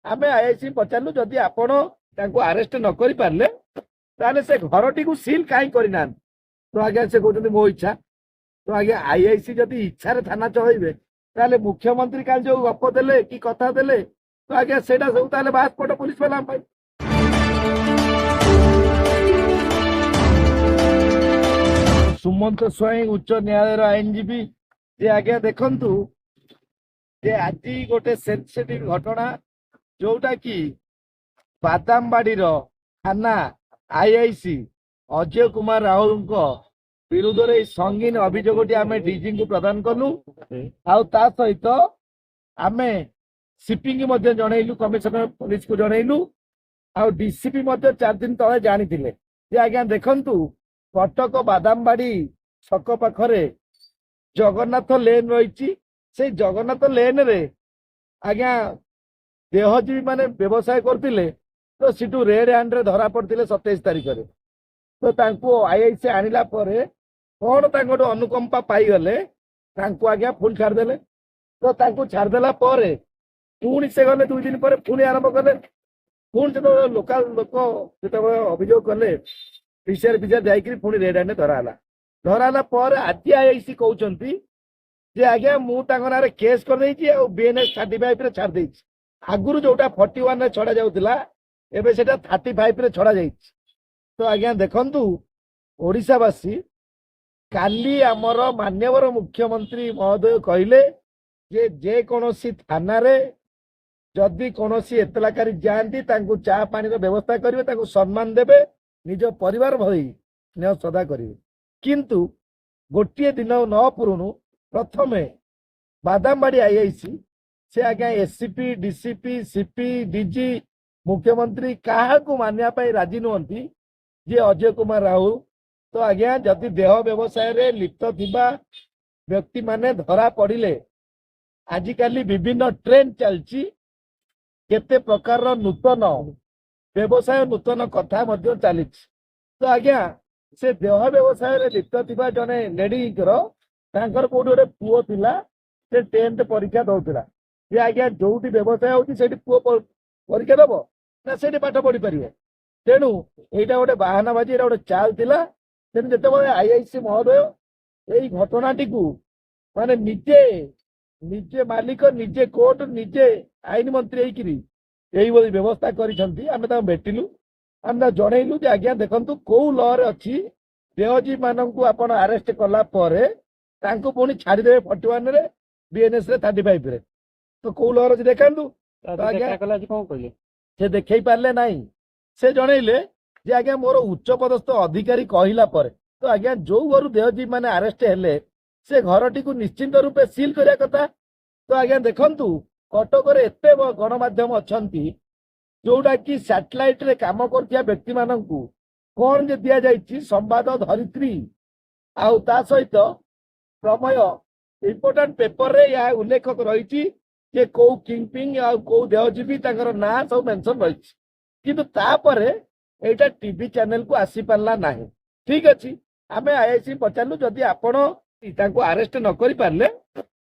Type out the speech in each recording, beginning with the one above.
आम आईआईसी पचारू जदि आपण आरेस्ट न कर पारे ताले से घरटी को सील कहीं करना तो आज्ञा से कहते मो इच्छा तो आज्ञा आईआईसी जदि इच्छा थाना चलइबे ताले मुख्यमंत्री काल जो गप देले कि कथा देले तो आज्ञा से सब ताले बासपट पुलिस वाला सुमंत स्वाई उच्च न्यायालय आईनजीवी जे आज्ञा देखंतु जे आज गोटे सेंसिटिव घटना जोटा कि बादामबाड़ी थाना आईआईसी अजय कुमार राहुल विरुद्ध में संगीन अभियोगटी आम डीजी को प्रदान कलु आ सहित आम सीपी की जनइलु कमिशनर पुलिस को जनइलु आ डीसीपी 4 दिन तले जानी जे आज्ञा देखंतु कटक बादामबाड़ी छक पाखरे जगन्नाथ लेन रही से जगन्नाथ लेन रे आज्ञा देहजीवी माने व्यवसाय करते तो सीटू रेड हैंड रे धरा पड़ते 27 तारिख में तो आईआईसी आनिला परे कौन तांको अनुकंपा पाईगले आज्ञा पुणी छाड़देले तो छाड़देला पुणी से गले 2 दिन पर पुणी आरंभ कले पुणी जो लोकाल लोक जो अभियोग कले पीसीआर जाकि पुणी रेड हैंड धराला आज आईआईसी कहते जे आज्ञा मुझे केस कर बीएनएस 35 छाड़ दे आगुरी जोटा 41 रे छड़ा जाउतिला एबे सेटा 35 रे छड़ा जाई तो आज्ञा देखंतु ओडिशावासी काली आमर मान्यवर मुख्यमंत्री महोदय कहले जे कोनोसी थाना रे जदि कोनोसी एतलाकारी जांती तांकु चा पानी रो व्यवस्था करिवे तांकु सम्मान देबे निज परिवार भई स्नेह श्रद्धा करिवे किंतु गोटिए दिन न पुरुनु प्रथमे बादामबाड़ी आईआईसी से आज्ञा एससीपी डीसीपी सीपी डीजी मुख्यमंत्री क्या मानिया राजी नुहति जे अजय कुमार राहुल तो आज्ञा जदि देह व्यवसाय रे लिप्त थिबा व्यक्ति माने धरा पड़िले आजिकाली विभिन्न ट्रेंड चलची केते प्रकार नूतन व्यवसाय नूतन कथा मध्य चली तो आज्ञा से देह व्यवसाय रे लिप्त थिबा जने लेडी तांकर कोठी गोटे पुओ थिला से 10th परीक्षा दउतिला जे आज्ञा जोटी व्यवसाय होती से पुओ परीक्षा दब ना से पाठ पढ़ी पारे तेणु यहाँ गोटे बाहानाबाजी गोटे चाल थिला तेणु जो आईआईसी महोदय यही घटनाटी को माने निजे निजे मालिक निजे कोर्ट निजे आईन मंत्री यही व्यवस्था कर भेटिलु आम जनइलु आज्ञा देखु कौ लरे अच्छी देहजीवी मानू आप आरेस्ट कला पुणी छाड़देवे 41 रे बीएनएस रे 35 रे तो कौ लहर अच्छी देखा से देखई पारे ना से जनइले जे आज्ञा मोर उच्च पदस्थ अधिकारी कहला तो आज्ञा जो घर देहजीवी माने आरेस्ट हेले से घरटी को निश्चिंत रूपे सील करिया कथा तो आज्ञा देखंतु कटक रे एते गणमाध्यम अछंती जोटा कि सैटेलाइट रे काम करथिया व्यक्ति माननकु कोन जे दिया जाइछि संवाद धरित्री आउ ता सहित प्रमेय इंपोर्टेंट पेपर रे या उल्लेख रही जे कौ किंगपिंग आ कौ देहजीवी तांकर ना सब मेंशन रही किंतु तापर एटा टीवी चैनल को आसी पारला नाही ठीक अछि आमे आईआईसी पचारलु जदि आपण तांको अरेस्ट न करि पारले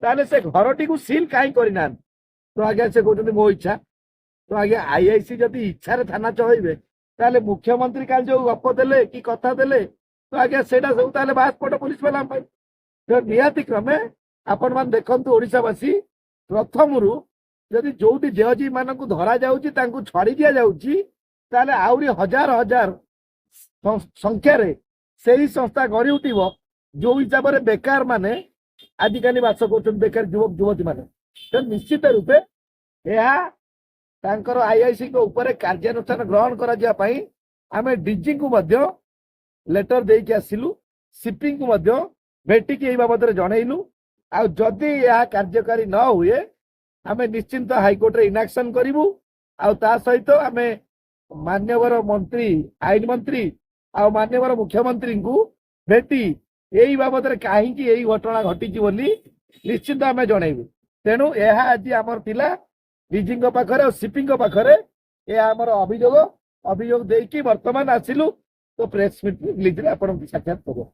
ताले से घरटी को सील काई करिना तो आज्ञा से कहते मो इच्छा तो आज्ञा आईआईसी जदि इच्छा रे थाना चलइबे ताले मुख्यमंत्री काल जो गप देले कि कथा देले तो आज्ञा सेटा सब ताले बासपट पुलिस वाला तो निहाती क्रमे आपण मान देखंतु ओडिशावासी प्रथम जदि जोटी देहजीवी मानू धरा जाउची तांकु छाड़ी दिया जाउची ताले आउरी हजार हजार संख्यार से ही संस्था गढ़ी उठिब जो हिसाब से बेकार माने आजिकाली बास कर बेकार युवक युवती माने तो निश्चित रूपे यह आईआईसी ऊपर कार्यानुष्ठान ग्रहण करा आम डीजी को लेटर देके आसिलु सीपी को भेटिकी यही बाबद जनइलु आ जदि यह कार्यकारी न हुए आम निश्चिंत हाइकोर्ट रे इनाक्शन करूँ आ सहित आम मान्यवर मंत्री आईन मंत्री आ मान्यवर मुख्यमंत्री को भेटी यही बाबद कहीं यही घटना घटी निश्चिंत आम जनइबू तेणु यह आज आमर थिला डीजी पाखरे और सीपी पाखरे यह आमर अभियोग देकी वर्तमान आसिलु तो प्रेस मीट रिलीज रे आपन साक्षात करो।